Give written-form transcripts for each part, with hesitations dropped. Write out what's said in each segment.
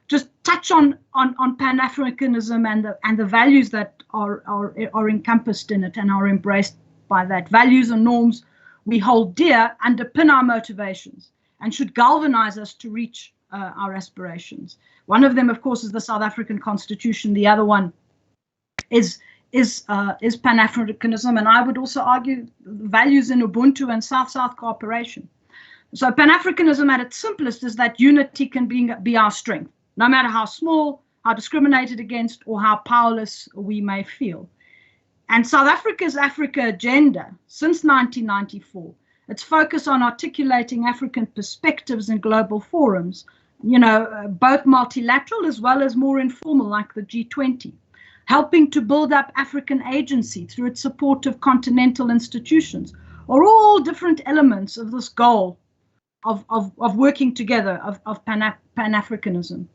just touch on Pan-Africanism and the values that are encompassed in it and are embraced by that. Values and norms we hold dear underpin our motivations and should galvanize us to reach our aspirations. One of them, of course, is the South African Constitution. The other one is Pan-Africanism, and I would also argue values in Ubuntu and South-South cooperation. So Pan-Africanism at its simplest is that unity can be our strength, no matter how small, how discriminated against, or how powerless we may feel. And South Africa's Africa agenda since 1994, its focus on articulating African perspectives in global forums, both multilateral as well as more informal, like the G20, helping to build up African agency through its support of continental institutions, are all different elements of this goal of working together, of Pan-Africanism.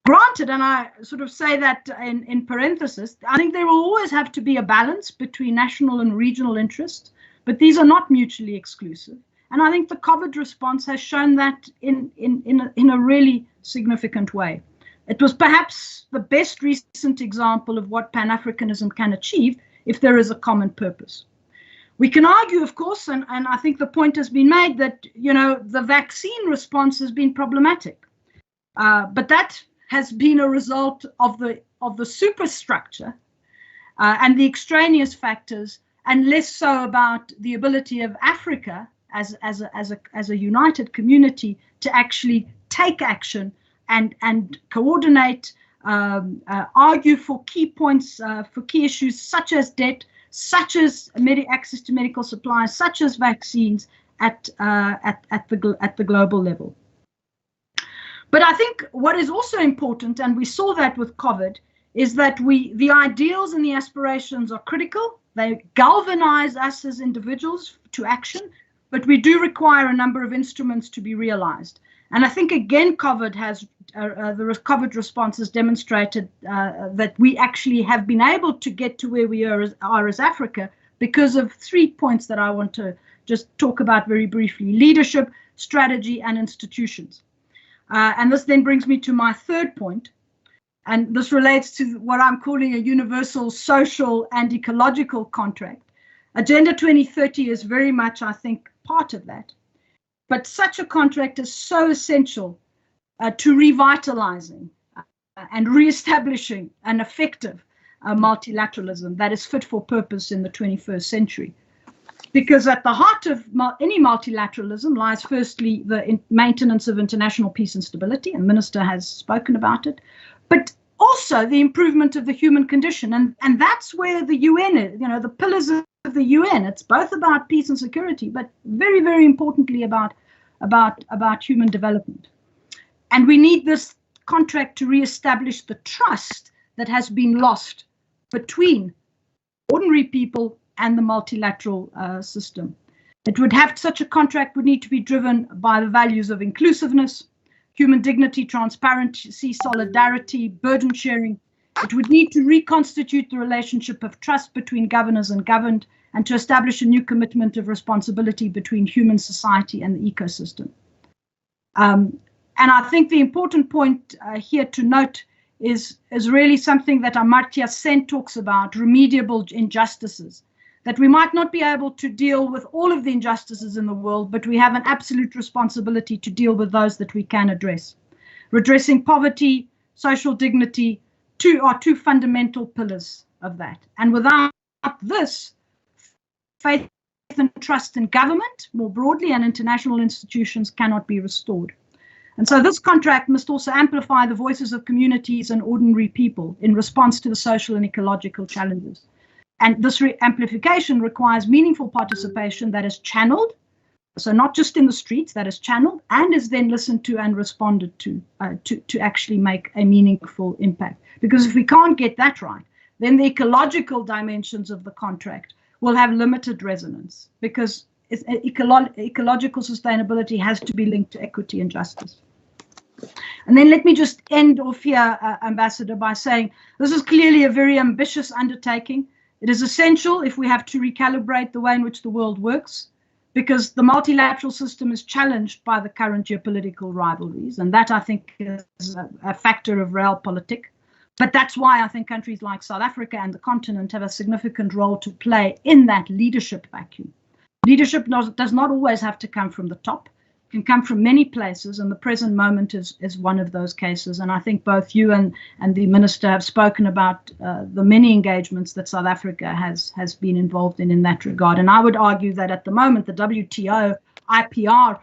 Granted, and I sort of say that in parenthesis, I think there will always have to be a balance between national and regional interests, but these are not mutually exclusive. And I think the COVID response has shown that in a really significant way. It was perhaps the best recent example of what Pan-Africanism can achieve if there is a common purpose. We can argue, of course, and I think the point has been made that, the vaccine response has been problematic. But that has been a result of the superstructure and the extraneous factors, and less so about the ability of Africa as a united community to actually take action and coordinate, argue for key points, for key issues such as debt, such as access to medical supplies, such as vaccines at the global level. But I think what is also important, and we saw that with COVID, is that the ideals and the aspirations are critical. They galvanize us as individuals to action, but we do require a number of instruments to be realized. And I think, again, COVID the COVID response has demonstrated that we actually have been able to get to where we are as Africa because of 3 points that I want to just talk about very briefly: leadership, strategy, and institutions. And this then brings me to my third point. And this relates to what I'm calling a universal social and ecological contract. Agenda 2030 is very much, I think, part of that. But such a contract is so essential to revitalizing and reestablishing an effective multilateralism that is fit for purpose in the 21st century. Because at the heart of any multilateralism lies, firstly, the maintenance of international peace and stability, and the Minister has spoken about it, but also the improvement of the human condition. And that's where the UN is, the pillars of the UN. It's both about peace and security, but very, very importantly about human development. And we need this contract to reestablish the trust that has been lost between ordinary people and the multilateral system. Such a contract would need to be driven by the values of inclusiveness, human dignity, transparency, solidarity, burden sharing. It would need to reconstitute the relationship of trust between governors and governed, and to establish a new commitment of responsibility between human society and the ecosystem. And I think the important point here to note is really something that Amartya Sen talks about: remediable injustices. That we might not be able to deal with all of the injustices in the world, but we have an absolute responsibility to deal with those that we can address. Redressing poverty, social dignity, are two fundamental pillars of that. And without this, faith and trust in government, more broadly, and international institutions cannot be restored. And so this contract must also amplify the voices of communities and ordinary people in response to the social and ecological challenges. And this amplification requires meaningful participation that is channeled, so not just in the streets, that is channeled and is then listened to and responded to actually make a meaningful impact. Because if we can't get that right, then the ecological dimensions of the contract will have limited resonance, because ecological sustainability has to be linked to equity and justice. And then let me just end off here, Ambassador, by saying this is clearly a very ambitious undertaking. It is essential if we have to recalibrate the way in which the world works, because the multilateral system is challenged by the current geopolitical rivalries, and that I think is a factor of realpolitik. But that's why I think countries like South Africa and the continent have a significant role to play in that leadership vacuum. Leadership does not always have to come from the top. It can come from many places, and the present moment is one of those cases. And I think both you and the Minister have spoken about the many engagements that South Africa has been involved in that regard. And I would argue that at the moment, the WTO IPR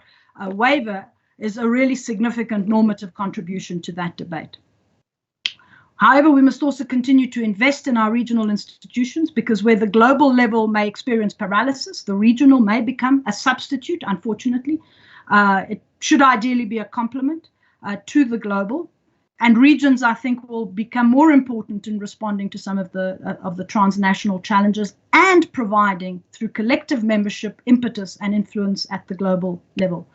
waiver is a really significant normative contribution to that debate. However, we must also continue to invest in our regional institutions, because where the global level may experience paralysis, the regional may become a substitute, unfortunately. It should ideally be a complement to the global. And regions, I think, will become more important in responding to some of the transnational challenges and providing, through collective membership, impetus and influence at the global level.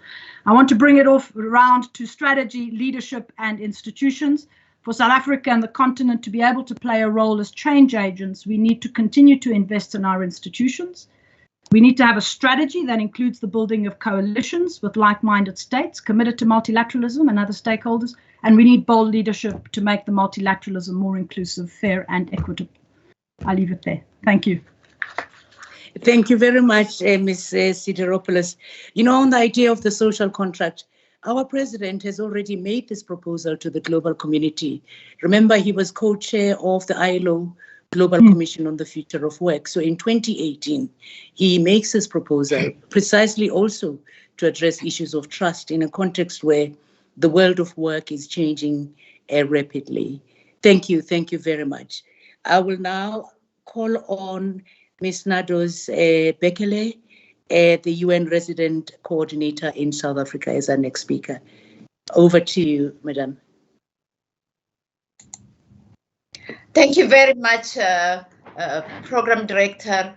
I want to bring it around to strategy, leadership and institutions. For South Africa and the continent to be able to play a role as change agents, we need to continue to invest in our institutions. We need to have a strategy that includes the building of coalitions with like-minded states committed to multilateralism and other stakeholders. And we need bold leadership to make the multilateralism more inclusive, fair and equitable. I'll leave it there. Thank you. Thank you very much, Ms. Sideropoulos. You know, on the idea of the social contract, our president has already made this proposal to the global community. Remember, he was co-chair of the ILO Global Commission on the Future of Work. So in 2018, he makes this proposal precisely also to address issues of trust in a context where the world of work is changing rapidly. Thank you very much. I will now call on Ms. Nados Bekele, the UN Resident Coordinator in South Africa, as our next speaker. Over to you, Madam. Thank you very much, Program Director,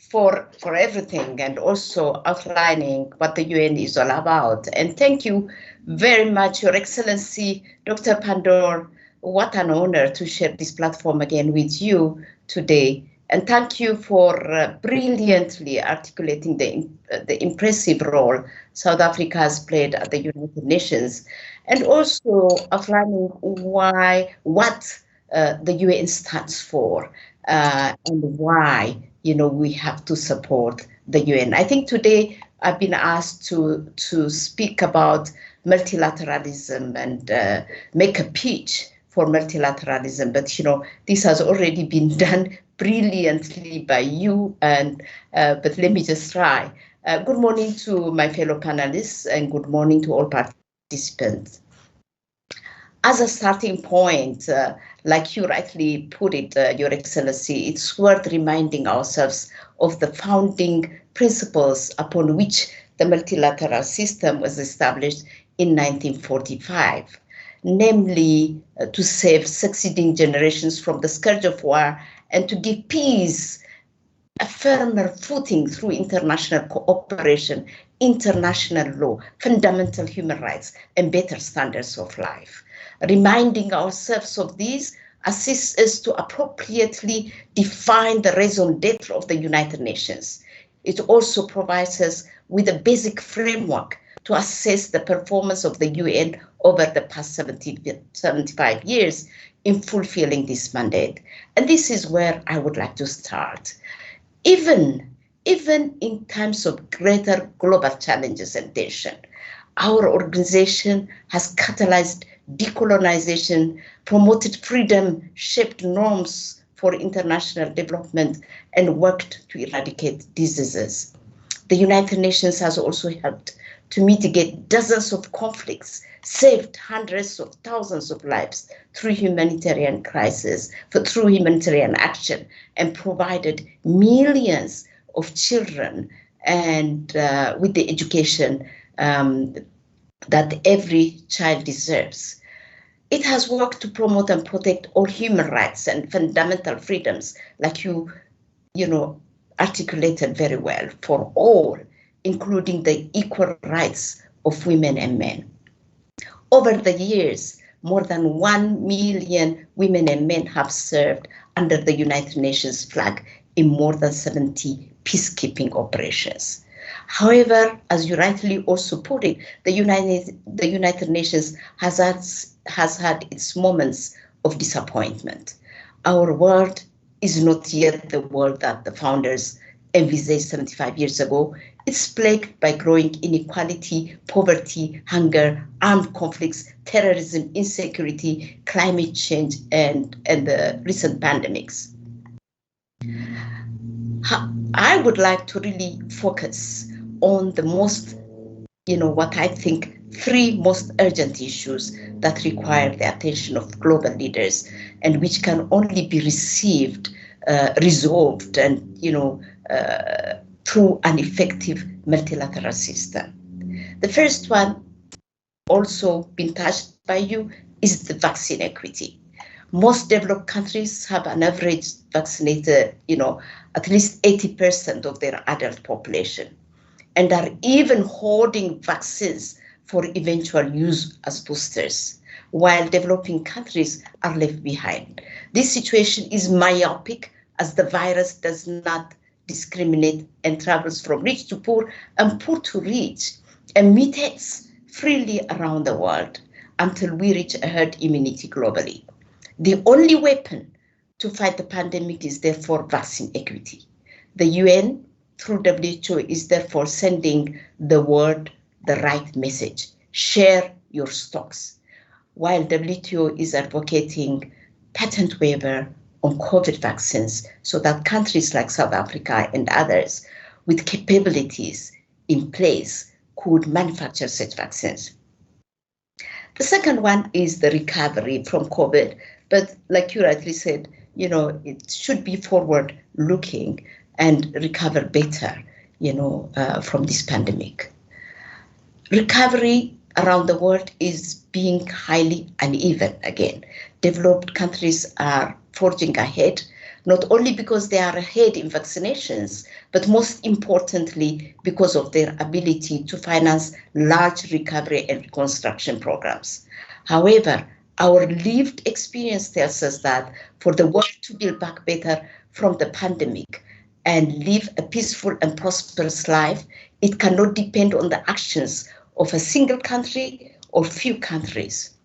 for everything and also outlining what the UN is all about. And thank you very much, Your Excellency, Dr. Pandor. What an honor to share this platform again with you today. And thank you for brilliantly articulating the impressive role South Africa has played at the United Nations, and also outlining what the UN stands for and why we have to support the UN. I think today I've been asked to speak about multilateralism and make a pitch for multilateralism, but this has already been done brilliantly by you, and but let me just try. Good morning to my fellow panelists and good morning to all participants. As a starting point, like you rightly put it, Your Excellency, it's worth reminding ourselves of the founding principles upon which the multilateral system was established in 1945. Namely, to save succeeding generations from the scourge of war and to give peace a firmer footing through international cooperation, international law, fundamental human rights, and better standards of life. Reminding ourselves of these assists us to appropriately define the raison d'etre of the United Nations. It also provides us with a basic framework to assess the performance of the UN over the past 75 years in fulfilling this mandate. And this is where I would like to start. Even in times of greater global challenges and tension, our organization has catalyzed decolonization, promoted freedom, shaped norms for international development, and worked to eradicate diseases. The United Nations has also helped to mitigate dozens of conflicts, saved hundreds of thousands of lives through humanitarian crisis, through humanitarian action, and provided millions of children and with the education that every child deserves. It has worked to promote and protect all human rights and fundamental freedoms, like you articulated very well, for all, including the equal rights of women and men. Over the years, more than 1 million women and men have served under the United Nations flag in more than 70 peacekeeping operations. However, as you rightly also put it, the United Nations has had its moments of disappointment. Our world is not yet the world that the founders envisaged 75 years ago. It's plagued by growing inequality, poverty, hunger, armed conflicts, terrorism, insecurity, climate change, and the recent pandemics. I would like to really focus on the most, what I think, 3 most urgent issues that require the attention of global leaders and which can only be resolved, and through an effective multilateral system. The first one, also been touched by you, is the vaccine equity. Most developed countries have an average vaccinated, at least 80% of their adult population, and are even hoarding vaccines for eventual use as boosters, while developing countries are left behind. This situation is myopic, as the virus does not discriminate and travels from rich to poor and poor to rich, and mutates freely around the world until we reach a herd immunity globally. The only weapon to fight the pandemic is therefore vaccine equity. The UN, through WHO, is therefore sending the world the right message: share your stocks, while WTO is advocating patent waiver on COVID vaccines so that countries like South Africa and others with capabilities in place could manufacture such vaccines. The second one is the recovery from COVID, but like you rightly said, it should be forward looking and recover better, from this pandemic. Recovery around the world is being highly uneven again. Developed countries are forging ahead, not only because they are ahead in vaccinations, but most importantly, because of their ability to finance large recovery and reconstruction programs. However, our lived experience tells us that for the world to build back better from the pandemic and live a peaceful and prosperous life, it cannot depend on the actions of a single country or few countries,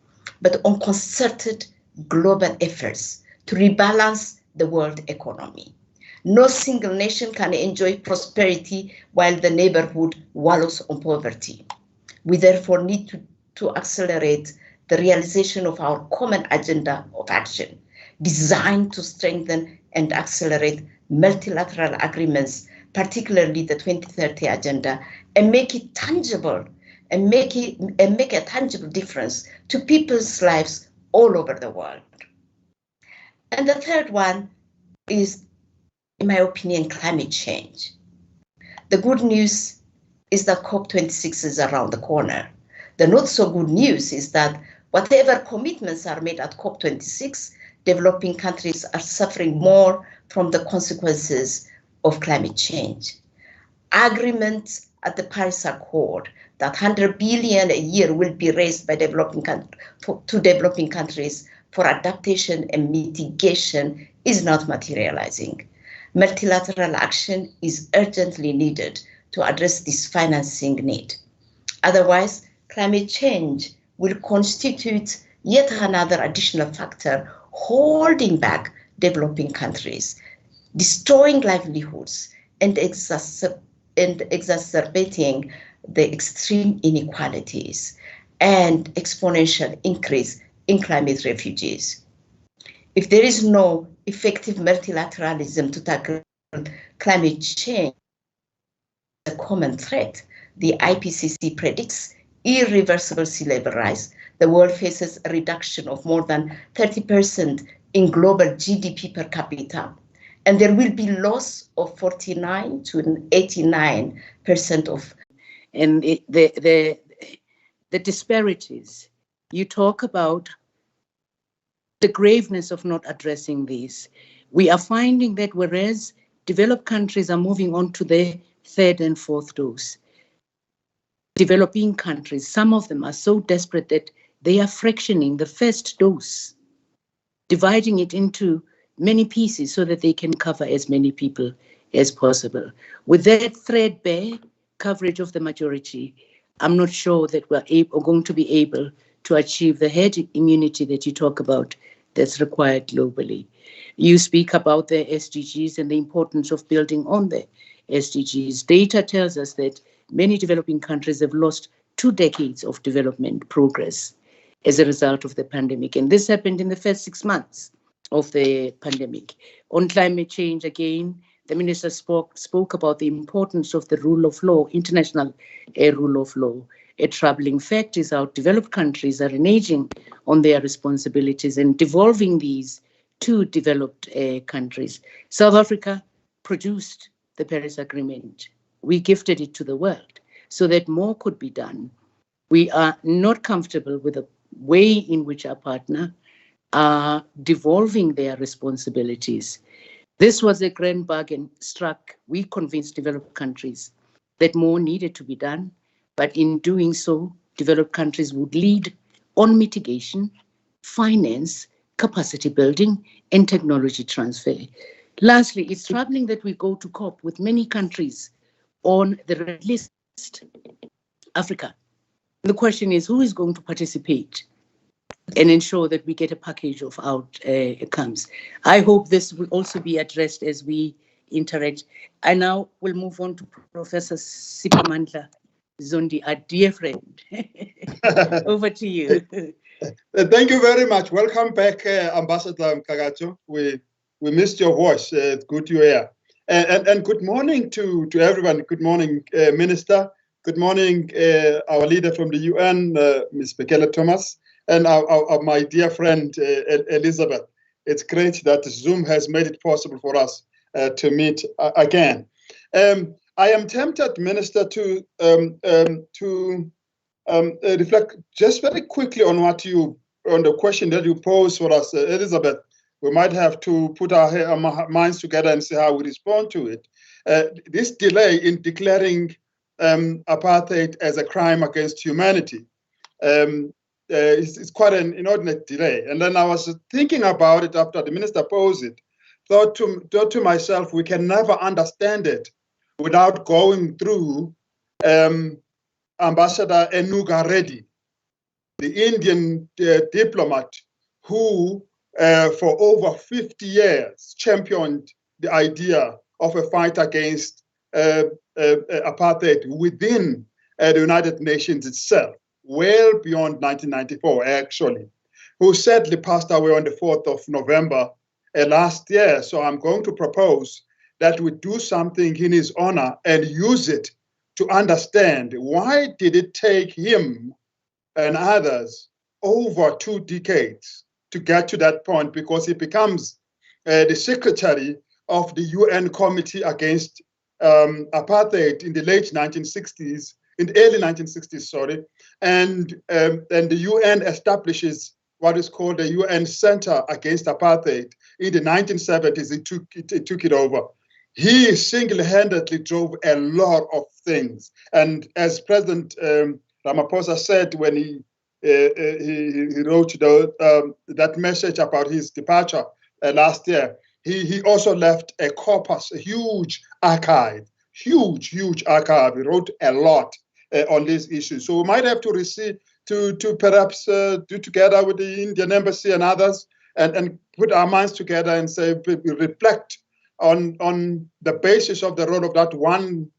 but on concerted global efforts to rebalance the world economy. No single nation can enjoy prosperity while the neighborhood wallows on poverty. We therefore need to accelerate the realization of our common agenda of action, designed to strengthen and accelerate multilateral agreements, particularly the 2030 agenda, and make it tangible and make a tangible difference to people's lives all over the world. And the third one is, in my opinion, climate change. The good news is that COP26 is around the corner. The not so good news is that whatever commitments are made at COP26, developing countries are suffering more from the consequences of climate change. Agreement at the Paris Accord that 100 billion a year will be raised by developing countries for adaptation and mitigation is not materializing. Multilateral action is urgently needed to address this financing need. Otherwise, climate change will constitute yet another additional factor holding back developing countries, destroying livelihoods, and exacerbating the extreme inequalities and exponential increase in climate refugees. If there is no effective multilateralism to tackle climate change, a common threat, the IPCC predicts irreversible sea level rise. The world faces a reduction of more than 30% in global GDP per capita, and there will be loss of 49 to 89% of. And the disparities, you talk about the graveness of not addressing these. We are finding that whereas developed countries are moving on to their third and fourth dose, developing countries, some of them are so desperate that they are fractioning the first dose, dividing it into many pieces so that they can cover as many people as possible. With that threadbare coverage of the majority, I'm not sure that we're going to be able to achieve the herd immunity that you talk about that's required globally. You speak about the SDGs and the importance of building on the SDGs. Data tells us that many developing countries have lost 2 decades of development progress as a result of the pandemic. And this happened in the first 6 months of the pandemic. On climate change, again, the minister spoke about the importance of the rule of law, international rule of law. A troubling fact is how developed countries are reneging on their responsibilities and devolving these to developed countries. South Africa produced the Paris Agreement. We gifted it to the world so that more could be done. We are not comfortable with the way in which our partner are devolving their responsibilities. This was a grand bargain struck. We convinced developed countries that more needed to be done, but in doing so, developed countries would lead on mitigation, finance, capacity building, and technology transfer. Lastly, it's troubling that we go to COP with many countries on the red list, Africa. The question is, who is going to participate and ensure that we get a package of outcomes? I hope this will also be addressed as we interact. I now will move on to Professor Sipamandla Zundi, our dear friend. Over to you. Thank you very much. Welcome back, Ambassador Mkagacho. We missed your voice. It's good you're here. And good morning to everyone. Good morning, Minister. Good morning, our leader from the UN, Ms. Bekele Thomas, and my dear friend, Elizabeth. It's great that Zoom has made it possible for us to meet again. I am tempted, Minister, to reflect just very quickly on the question that you posed for us, Elizabeth. We might have to put our minds together and see how we respond to it. This delay in declaring apartheid as a crime against humanity is quite an inordinate delay. And then I was thinking about it after the minister posed it, thought to myself, we can never understand it without going through Ambassador Enuga Reddy, the Indian diplomat who for over 50 years championed the idea of a fight against apartheid within the United Nations itself, well beyond 1994, actually, who sadly passed away on the 4th of November last year. So I'm going to propose that we do something in his honor and use it to understand why did it take him and others over 2 decades to get to that point, because he becomes the secretary of the UN Committee Against Apartheid in the late 1960s, in the early 1960s, sorry, and the UN establishes what is called the UN Center Against Apartheid. In the 1970s, it took it over. He single-handedly drove a lot of things, and as President Ramaphosa said when he wrote that message about his departure last year, he also left a corpus, a huge archive. He wrote a lot on these issues. So we might have to perhaps do together with the Indian Embassy and others and put our minds together and say, reflect on the basis of the role of that one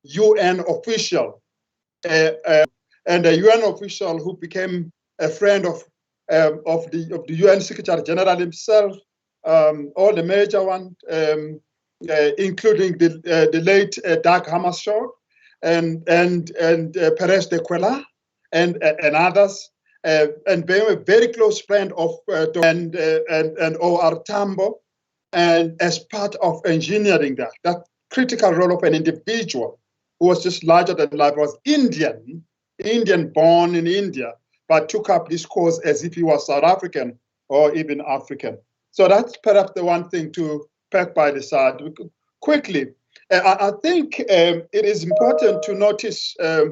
UN official, and a UN official who became a friend of the UN Secretary General himself, all the major ones, including the late Dag Hammarskjöld and Perez de Cuellar and others, and being a very close friend of and O.R. Tambo, and as part of engineering that critical role of an individual who was just larger than life, was Indian born in India, but took up this cause as if he was South African or even African. So that's perhaps the one thing to pack by the side. Quickly, I think it is important to notice, I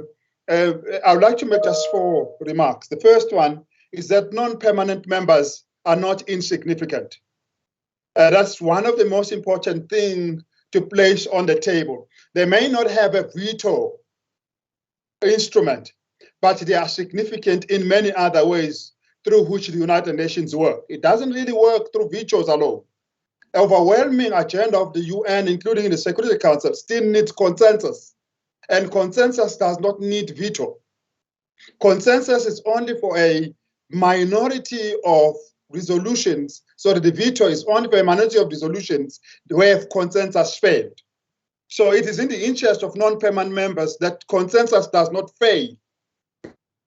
would like to make just 4 remarks. The first one is that non-permanent members are not insignificant. That's one of the most important things to place on the table. They may not have a veto instrument, but they are significant in many other ways through which the United Nations work. It doesn't really work through vetoes alone. Overwhelming agenda of the UN, including the Security Council, still needs consensus. And consensus does not need veto. Consensus is only for a minority of resolutions, so that the veto is only for a minority of resolutions where consensus failed. So it is in the interest of non-permanent members that consensus does not fail,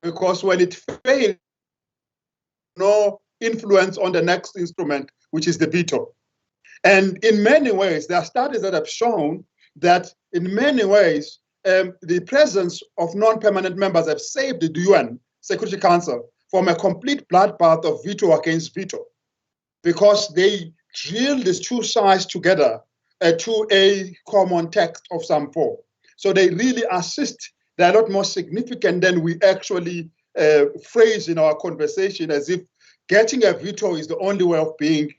because when it fails, no influence on the next instrument, which is the veto. And in many ways, there are studies that have shown that in many ways, the presence of non-permanent members have saved the UN Security Council from a complete bloodbath of veto against veto, because they drill these two sides together to a common text of some form. So they really assist. They're a lot more significant than we actually phrase in our conversation, as if getting a veto is the only way of being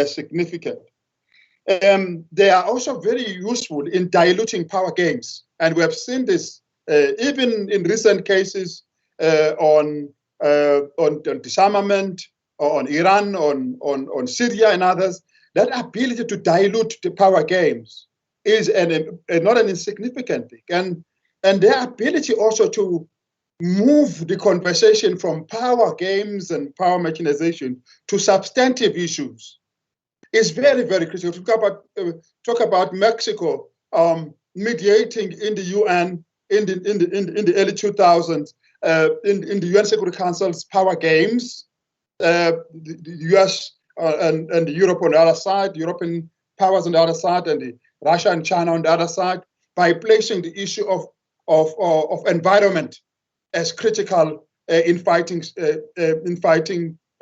significant. They are also very useful in diluting power games. And we have seen this even in recent cases on disarmament, or on Iran, on Syria and others. That ability to dilute the power games is not an insignificant thing. And their ability also to move the conversation from power games and power machinization to substantive issues is very, very critical. Talk about Mexico mediating in the UN in the early 2000s in the UN Security Council's power games. The US and Europe on the other side, European powers on the other side, and the Russia and China on the other side, by placing the issue of environment as critical in fighting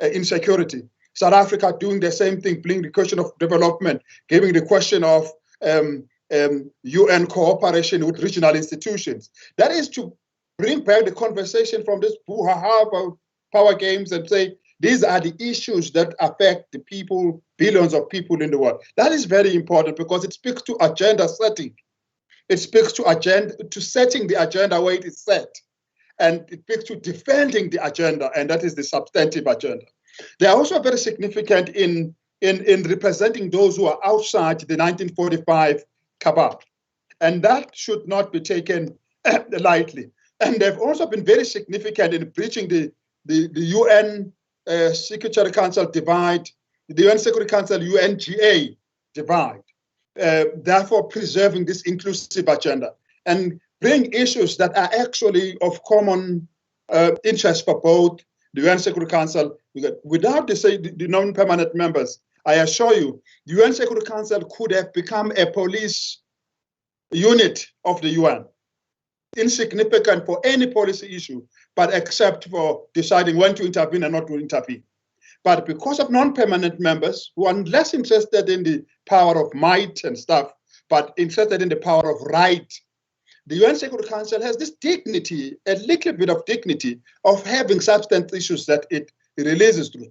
insecurity. South Africa doing the same thing, bringing the question of development, giving the question of UN cooperation with regional institutions. That is to bring back the conversation from this brouhaha power games and say, these are the issues that affect the people, billions of people in the world. That is very important because it speaks to agenda setting. It speaks to setting the agenda where it is set. And it speaks to defending the agenda, and that is the substantive agenda. They are also very significant in representing those who are outside the 1945 cabal. And that should not be taken lightly. And they've also been very significant in breaching the UN Security Council divide, the UN Security Council UNGA divide, therefore preserving this inclusive agenda and bring issues that are actually of common interest for both the UN Security Council. Without the non-permanent members, I assure you, the UN Security Council could have become a police unit of the UN, insignificant for any policy issue, but except for deciding when to intervene and not to intervene. But because of non-permanent members who are less interested in the power of might and stuff, but interested in the power of right, the UN Security Council has this dignity, a little bit of dignity, of having substantive issues that it releases through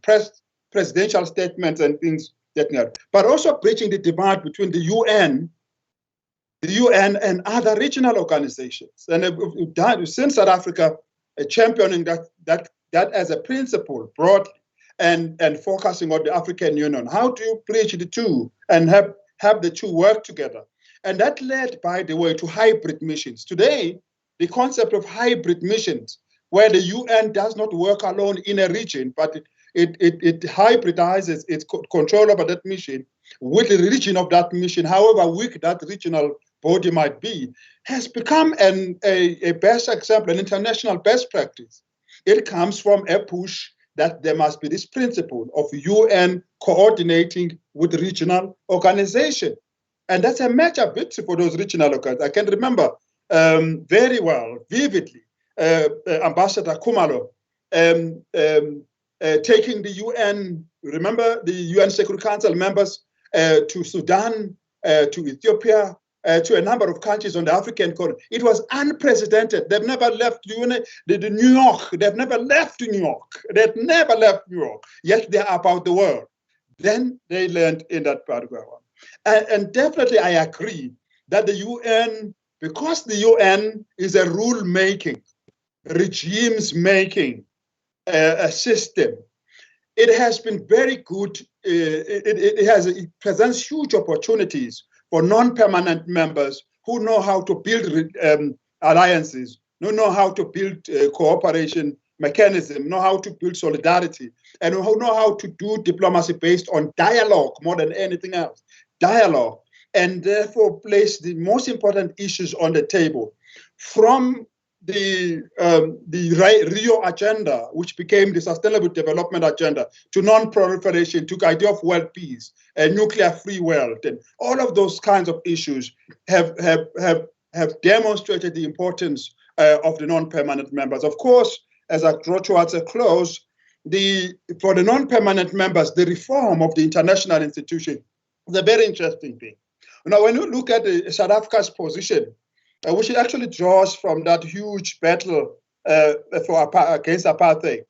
presidential statements and things that matter, but also breaching the divide between the UN and other regional organizations. And since South Africa championing that as a principle broadly and focusing on the African Union, how do you bridge the two and have the two work together? And that led, by the way, to hybrid missions. Today, the concept of hybrid missions, where the UN does not work alone in a region, but it hybridizes its control over that mission with the region of that mission, however weak that regional body might be, has become a best example, an international best practice. It comes from a push that there must be this principle of UN coordinating with regional organization. And that's a major victory for those regional organizations. I can remember very well, vividly, Ambassador Kumalo taking the UN, remember the UN Security Council members to Sudan, to Ethiopia, to a number of countries on the African continent. It was unprecedented. They've never left New York. They've never left New York. They've never left New York. Yet they're about the world. Then they learned in that particular one. And definitely I agree that the UN, because the UN is a rule-making, regimes-making a system, it has been very good. It presents huge opportunities for non-permanent members who know how to build alliances, who know how to build cooperation mechanism, know how to build solidarity, and who know how to do diplomacy based on dialogue more than anything else. Dialogue, and therefore place the most important issues on the table, from the Rio Agenda, which became the Sustainable Development Agenda, to non-proliferation, to the idea of world peace, a nuclear-free world, and all of those kinds of issues have demonstrated the importance of the non-permanent members. Of course, as I draw towards a close, for the non-permanent members, the reform of the international institution is a very interesting thing. Now, when you look at South Africa's position, which actually draws from that huge battle against apartheid,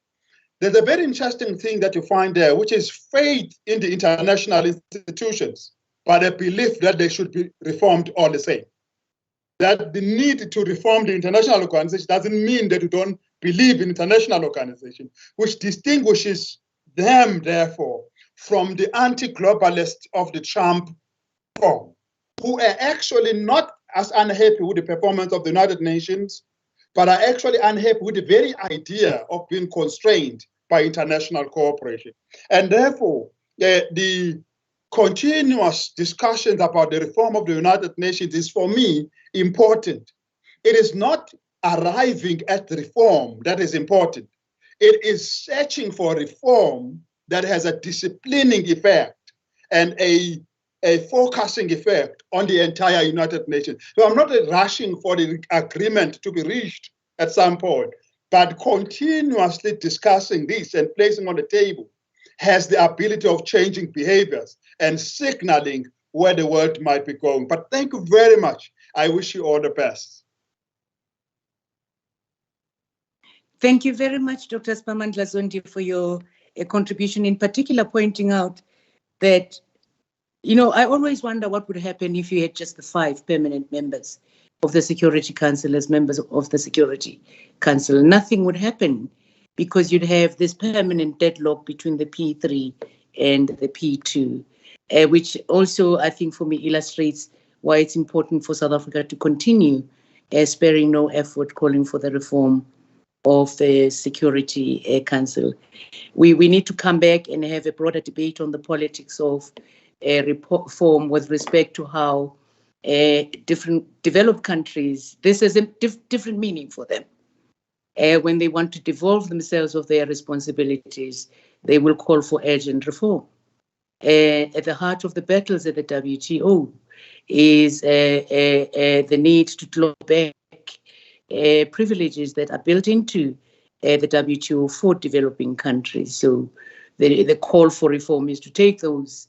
there's a very interesting thing that you find there, which is faith in the international institutions, but a belief that they should be reformed all the same. That the need to reform the international organization doesn't mean that you don't believe in international organization, which distinguishes them, therefore, from the anti-globalists of the Trump form, who are actually not as unhappy with the performance of the United Nations, but are actually unhappy with the very idea of being constrained by international cooperation. And therefore, the continuous discussions about the reform of the United Nations is, for me, important. It is not arriving at reform that is important. It is searching for reform that has a disciplining effect and a focusing effect on the entire United Nations. So I'm not rushing for the agreement to be reached at some point, but continuously discussing this and placing on the table has the ability of changing behaviors and signaling where the world might be going. But thank you very much. I wish you all the best. Thank you very much, Dr. Spamandla Zundi, for your contribution, in particular pointing out that, you know, I always wonder what would happen if you had just the 5 permanent members of the Security Council as members of the Security Council. Nothing would happen because you'd have this permanent deadlock between the P3 and the P2, which also, I think, for me, illustrates why it's important for South Africa to continue sparing no effort calling for the reform of the Security Council. We need to come back and have a broader debate on the politics of reform with respect to how different developed countries, this has a different meaning for them. When they want to devolve themselves of their responsibilities, they will call for urgent reform. At the heart of the battles at the WTO is the need to claw back privileges that are built into the WTO for developing countries. So the call for reform is to take those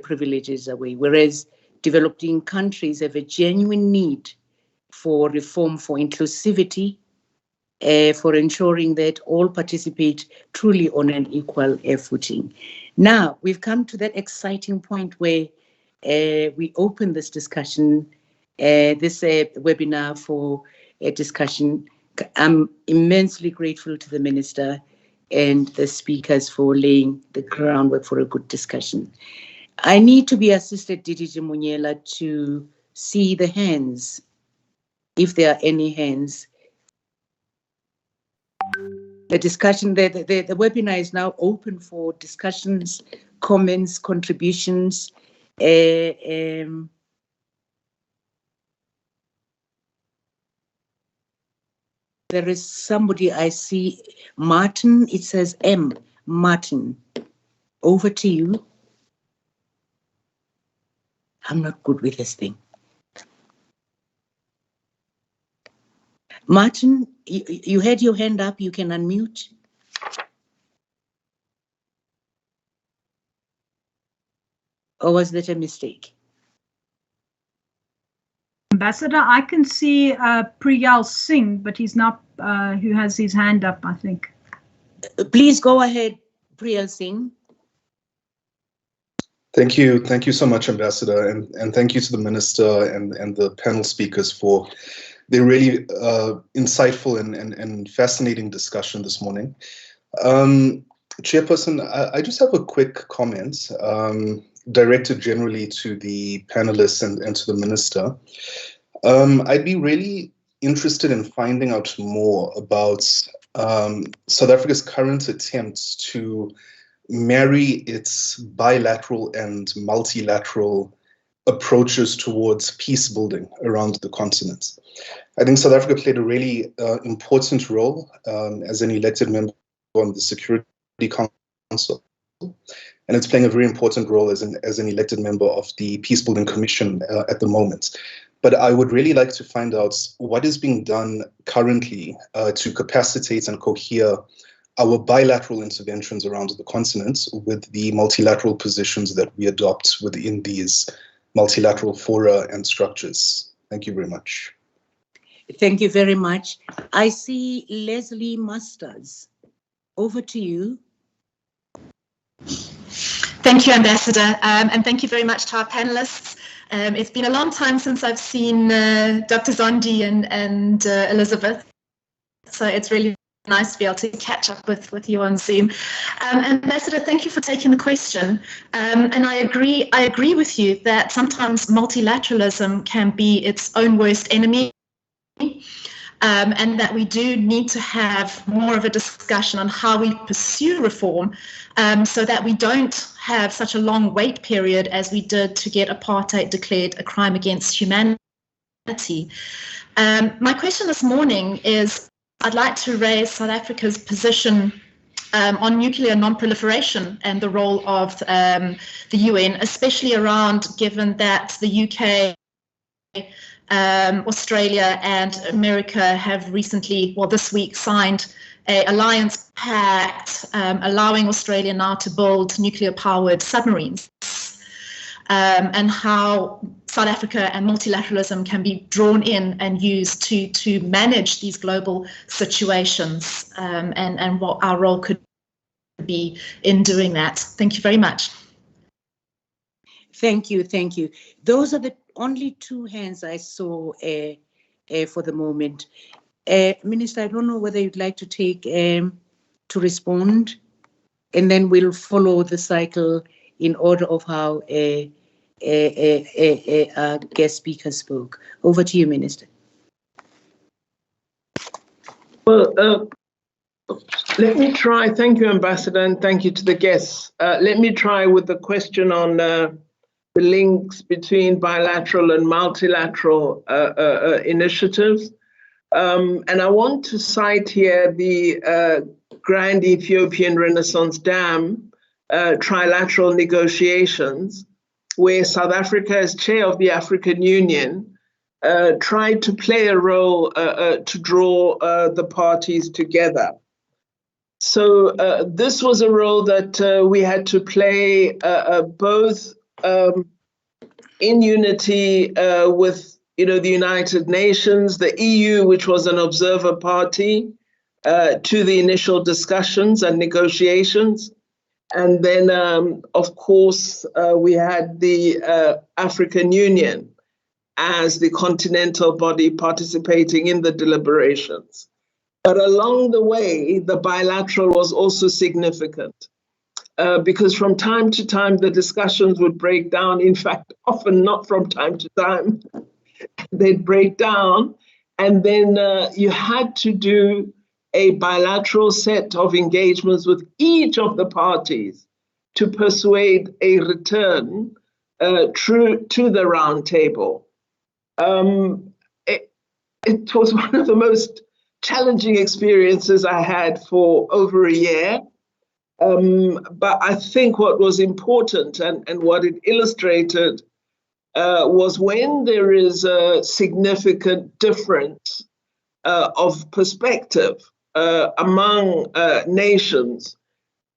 privileges away, whereas developing countries have a genuine need for reform, for inclusivity, for ensuring that all participate truly on an equal footing. Now, we've come to that exciting point where we open this discussion, this webinar for a discussion. I'm immensely grateful to the Minister and the speakers for laying the groundwork for a good discussion. I need to be assisted, Didi Munyela, to see the hands, if there are any hands. The discussion, the webinar is now open for discussions, comments, contributions. There is somebody I see, Martin, it says M, Martin. Over to you. I'm not good with this thing. Martin, you had your hand up, you can unmute. Or was that a mistake? Ambassador, I can see Priyal Singh, but he's not, who has his hand up, I think. Please go ahead, Priyal Singh. Thank you so much, Ambassador, and thank you to the Minister and the panel speakers for the really insightful and fascinating discussion this morning. Chairperson, I just have a quick comment directed generally to the panelists and to the Minister. I'd be really interested in finding out more about South Africa's current attempts to marry its bilateral and multilateral approaches towards peace building around the continent. I think South Africa played a really important role as an elected member on the Security Council, and it's playing a very important role as an elected member of the Peace Building Commission at the moment. But I would really like to find out what is being done currently to capacitate and cohere our bilateral interventions around the continent with the multilateral positions that we adopt within these multilateral fora and structures. Thank you very much. Thank you very much. I see Leslie Masters. Over to you. Thank you, Ambassador, and thank you very much to our panelists. It's been a long time since I've seen Dr. Zundi and Elizabeth, so it's really nice to be able to catch up with you on Zoom. Ambassador, thank you for taking the question. And I agree with you that sometimes multilateralism can be its own worst enemy, and that we do need to have more of a discussion on how we pursue reform, so that we don't have such a long wait period as we did to get apartheid declared a crime against humanity. My question this morning is, I'd like to raise South Africa's position on nuclear non-proliferation and the role of the UN, especially around, given that the UK, Australia and America have recently, well, this week, signed an alliance pact allowing Australia now to build nuclear-powered submarines, and how South Africa and multilateralism can be drawn in and used to manage these global situations, and what our role could be in doing that. Thank you very much. Thank you. Those are the only two hands I saw for the moment. Minister, I don't know whether you'd like to take to respond, and then we'll follow the cycle in order of how our guest speaker spoke. Over to you, Minister. Well, let me try. Thank you, Ambassador, and thank you to the guests. Let me try with the question on the links between bilateral and multilateral initiatives. And I want to cite here the Grand Ethiopian Renaissance Dam trilateral negotiations, where South Africa, as chair of the African Union, tried to play a role to draw the parties together. So this was a role that we had to play both in unity with the United Nations, the EU, which was an observer party to the initial discussions and negotiations. And then, of course, we had the African Union as the continental body participating in the deliberations. But along the way, the bilateral was also significant because from time to time, the discussions would break down. In fact, often not from time to time, they'd break down. And then you had to do a bilateral set of engagements with each of the parties to persuade a return to the round table. It was one of the most challenging experiences I had for over a year. But I think what was important and what it illustrated was when there is a significant difference of perspective among nations,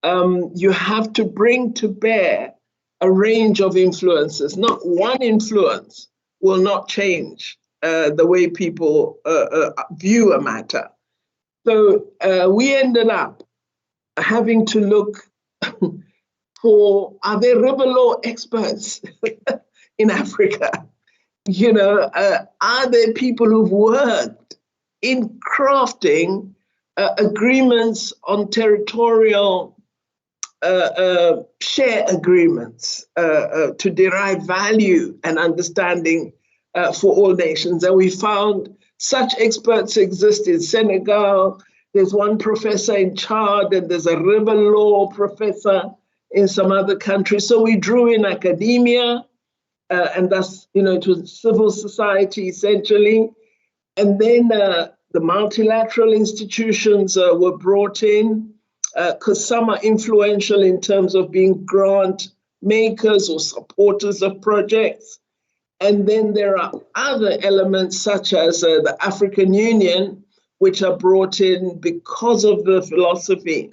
you have to bring to bear a range of influences. Not one influence will not change the way people view a matter. So we ended up having to look are there river law experts in Africa? You know, are there people who've worked in crafting agreements on territorial share agreements to derive value and understanding for all nations? And we found such experts exist in Senegal. There's one professor in Chad, and there's a river law professor in some other countries. So we drew in academia, and thus, you know, it was civil society essentially. And then the multilateral institutions were brought in, because some are influential in terms of being grant makers or supporters of projects. And then there are other elements such as the African Union, which are brought in because of the philosophy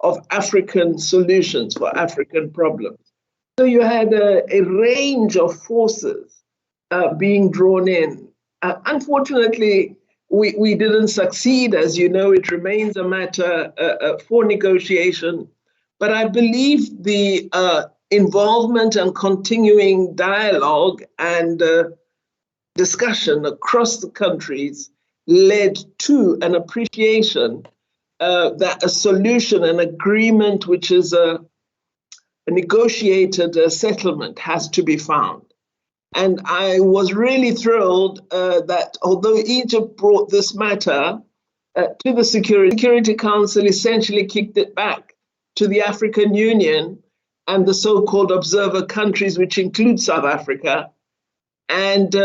of African solutions for African problems. So you had a range of forces being drawn in. Unfortunately, we didn't succeed. As you know, it remains a matter for negotiation. But I believe the involvement and continuing dialogue and discussion across the countries led to an appreciation that a solution, an agreement, which is a negotiated settlement, has to be found. And I was really thrilled that although Egypt brought this matter to the Security Council, essentially kicked it back to the African Union and the so-called observer countries, which include South Africa. And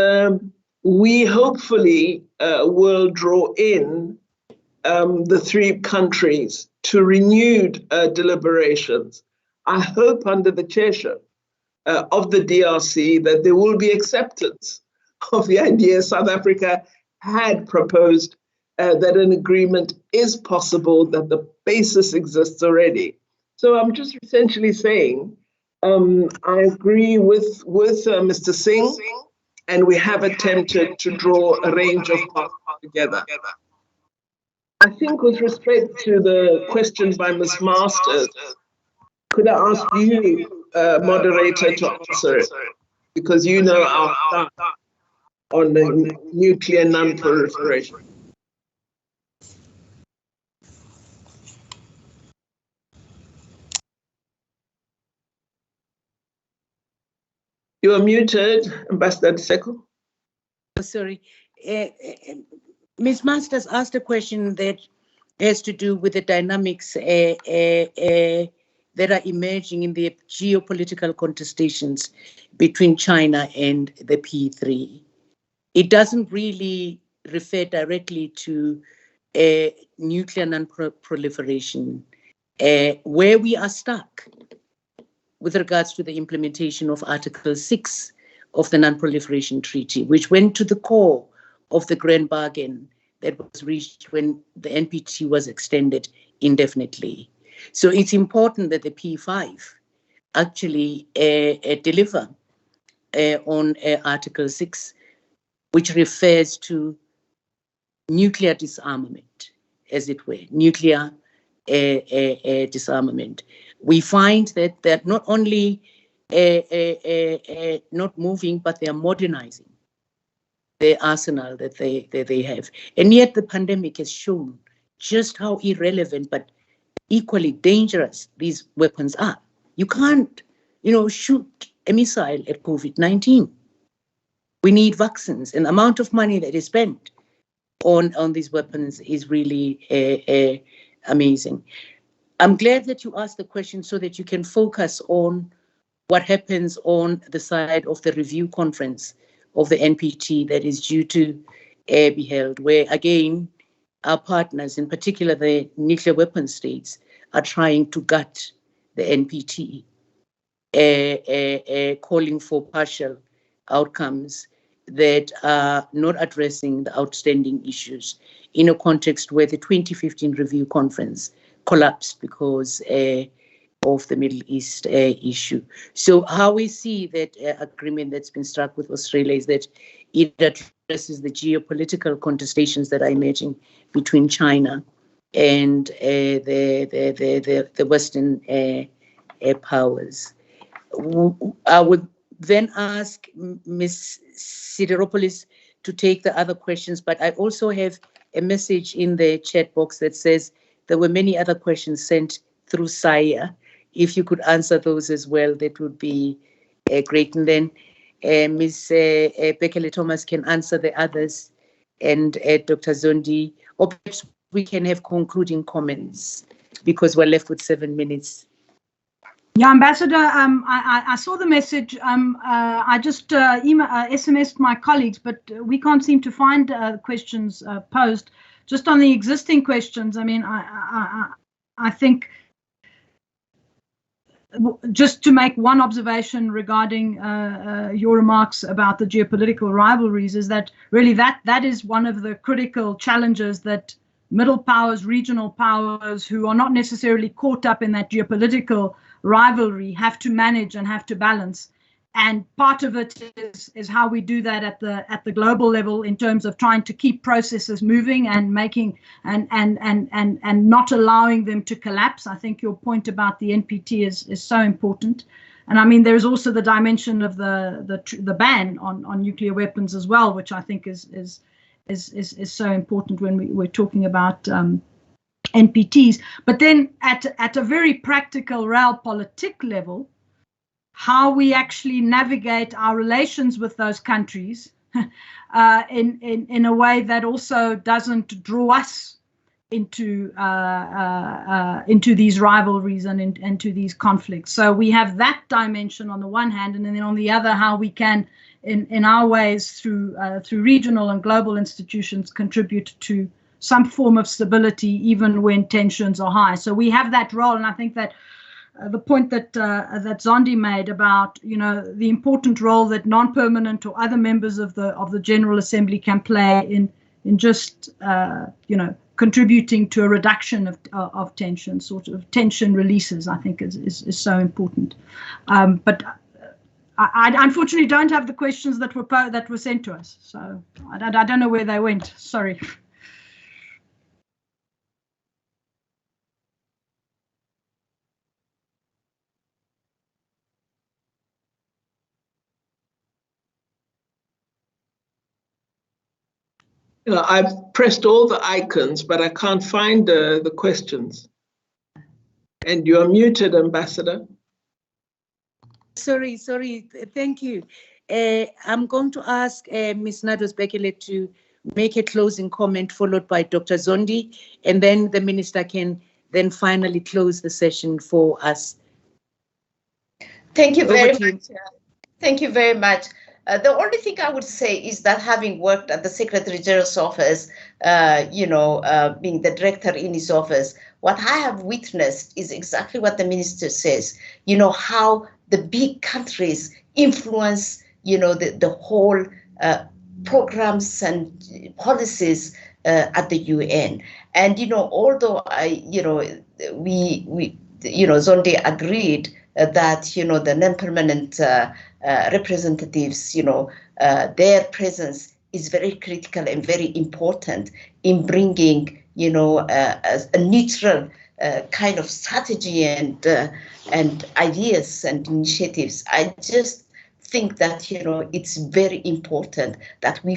we hopefully will draw in the three countries to renewed deliberations. I hope under the chairship of the DRC that there will be acceptance of the idea South Africa had proposed, that an agreement is possible, that the basis exists already. So I'm just essentially saying, I agree with Mr. Singh, and we have attempted to draw a range of parts together. I think with respect to the question by Ms. Masters, could I ask you, moderator, to answer it? Because you know our stance on the nuclear non-proliferation. You are muted, Ambassador Seko. Oh, sorry. Ms. Masters asked a question that has to do with the dynamics that are emerging in the geopolitical contestations between China and the P3. It doesn't really refer directly to nuclear non-proliferation, where we are stuck with regards to the implementation of Article 6 of the Non-Proliferation Treaty, which went to the core of the grand bargain that was reached when the NPT was extended indefinitely. So it's important that the P5 actually deliver on Article 6, which refers to nuclear disarmament, as it were, nuclear disarmament. We find that they're not only not moving, but they are modernizing the arsenal that they have. And yet the pandemic has shown just how irrelevant but equally dangerous these weapons are. You can't, shoot a missile at COVID-19. We need vaccines, and the amount of money that is spent on these weapons is really amazing. I'm glad that you asked the question so that you can focus on what happens on the side of the review conference of the NPT that is due to be held, where again, our partners, in particular the nuclear weapon states, are trying to gut the NPT, calling for partial outcomes that are not addressing the outstanding issues in a context where the 2015 review conference collapsed because of the Middle East issue. So how we see that agreement that's been struck with Australia is that it addresses the geopolitical contestations that are emerging between China and the Western powers. I would then ask Ms. Sideropoulos to take the other questions, but I also have a message in the chat box that says there were many other questions sent through SAIIA. If you could answer those as well, that would be great. And then Ms. Bekele Thomas can answer the others, and Dr. Zundi, or perhaps we can have concluding comments because we're left with 7 minutes. Yeah, Ambassador, I saw the message. I just SMS'd my colleagues, but we can't seem to find questions posed. Just on the existing questions, I mean, I think just to make one observation regarding your remarks about the geopolitical rivalries is that really that is one of the critical challenges that middle powers, regional powers who are not necessarily caught up in that geopolitical rivalry have to manage and have to balance. And part of it is how we do that at the global level in terms of trying to keep processes moving and making and not allowing them to collapse. I think your point about the NPT is so important. And I mean, there's also the dimension of the ban on nuclear weapons as well, which I think is so important when we're talking about NPTs. But then at a very practical realpolitik level, how we actually navigate our relations with those countries in a way that also doesn't draw us into these rivalries and into these conflicts. So we have that dimension on the one hand, and then on the other, how we can, in our ways, through regional and global institutions, contribute to some form of stability, even when tensions are high. So we have that role, and I think that the point that Zundi made about, you know, the important role that non-permanent or other members of the General Assembly can play in just you know, contributing to a reduction of tension, sort of tension releases, I think is so important. But I unfortunately don't have the questions that were sent to us, so I don't know where they went. Sorry. I've pressed all the icons, but I can't find the questions. And you're muted, Ambassador. Sorry. Thank you. I'm going to ask Ms. Nados Bekele to make a closing comment, followed by Dr. Zundi, and then the Minister can then finally close the session for us. Thank you very much. Thank you very much. The only thing I would say is that having worked at the Secretary General's office, you know, being the director in his office, what I have witnessed is exactly what the minister says, you know, how the big countries influence, you know, the whole programs and policies at the UN. And, you know, although we Zundi agreed that, you know, the non-permanent representatives, you know, their presence is very critical and very important in bringing, you know, a neutral kind of strategy and ideas and initiatives. I just think that, you know, it's very important that we,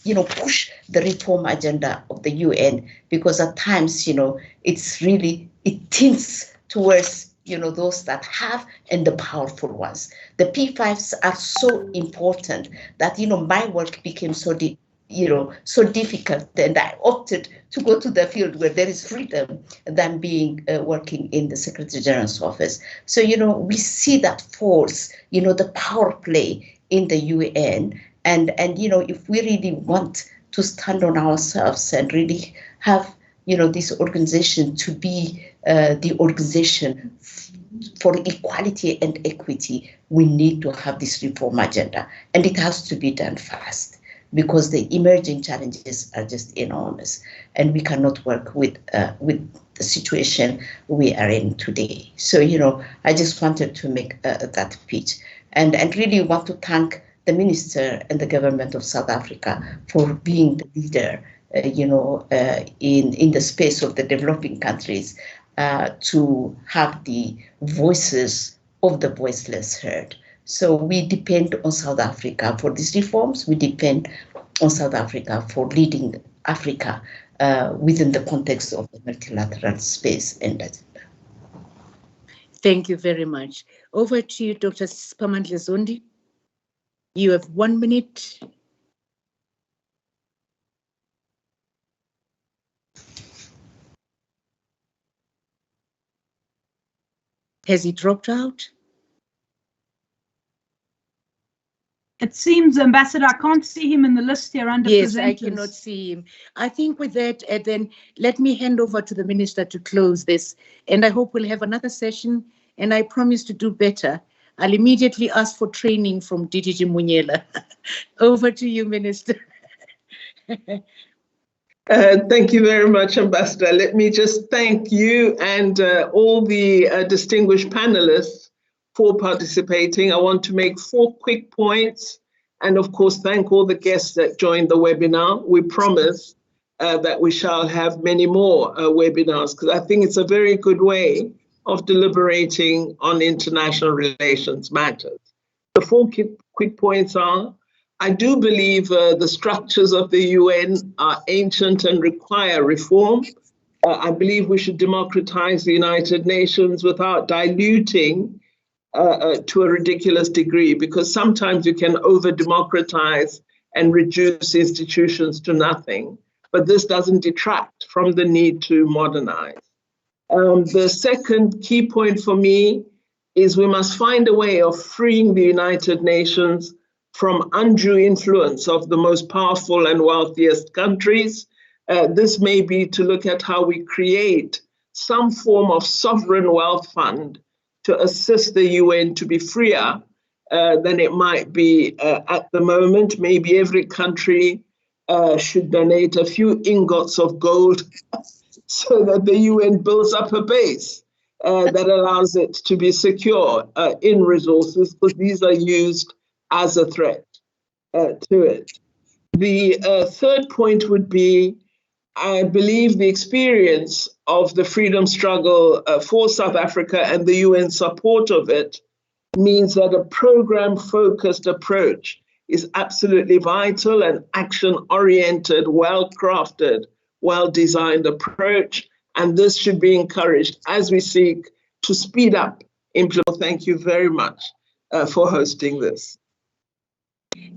you know, push the reform agenda of the UN, because at times, you know, it's really, it tints towards, you know, those that have and the powerful ones. The P5s are so important that, you know, my work became so difficult, and I opted to go to the field where there is freedom than being working in the Secretary General's office. So, you know, we see that force, you know, the power play in the UN, and you know, if we really want to stand on ourselves and really have, you know, this organization to be the organization for equality and equity, we need to have this reform agenda, and it has to be done fast, because the emerging challenges are just enormous, and we cannot work with the situation we are in today. So, you know, I just wanted to make that pitch, and really want to thank the minister and the government of South Africa for being the leader, you know, in the space of the developing countries. to have the voices of the voiceless heard. So we depend on South Africa for these reforms. We depend on South Africa for leading Africa within the context of the multilateral space. And thank you very much. Over to you, Dr. Spamandla Zundi. You have 1 minute. Has he dropped out? It seems, Ambassador, I can't see him in the list here under yes, presenters. I cannot see him. I think with that, then let me hand over to the Minister to close this. And I hope we'll have another session. And I promise to do better. I'll immediately ask for training from DDG Munyela. Over to you, Minister. Thank you very much, Ambassador. Let me just thank you and all the distinguished panelists for participating. I want to make 4 quick points and, of course, thank all the guests that joined the webinar. We promise that we shall have many more webinars because I think it's a very good way of deliberating on international relations matters. The 4 quick points are, I do believe the structures of the UN are ancient and require reform. I believe we should democratize the United Nations without diluting to a ridiculous degree, because sometimes you can over-democratize and reduce institutions to nothing, but this doesn't detract from the need to modernize. The second key point for me is we must find a way of freeing the United Nations from undue influence of the most powerful and wealthiest countries. This may be to look at how we create some form of sovereign wealth fund to assist the UN to be freer than it might be at the moment. Maybe every country should donate a few ingots of gold so that the UN builds up a base that allows it to be secure in resources, because these are used as a threat to it. The third point would be, I believe the experience of the freedom struggle for South Africa and the UN support of it means that a program-focused approach is absolutely vital, an action-oriented, well-crafted, well-designed approach, and this should be encouraged as we seek to speed up implementation. Thank you very much for hosting this.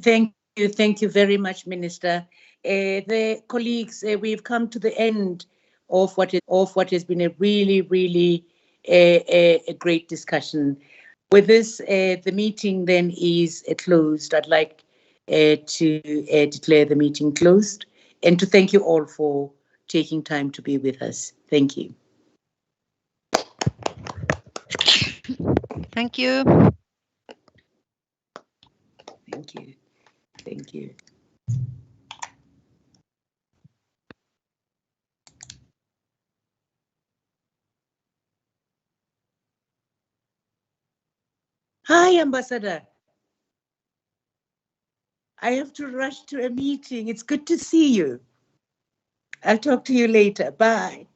Thank you very much, Minister. The colleagues, we've come to the end of what has been a really a great discussion. With this, the meeting then is closed. I'd like to declare the meeting closed and to thank you all for taking time to be with us. Thank you. Thank you. Thank you. Thank you. Hi, Ambassador. I have to rush to a meeting. It's good to see you. I'll talk to you later. Bye.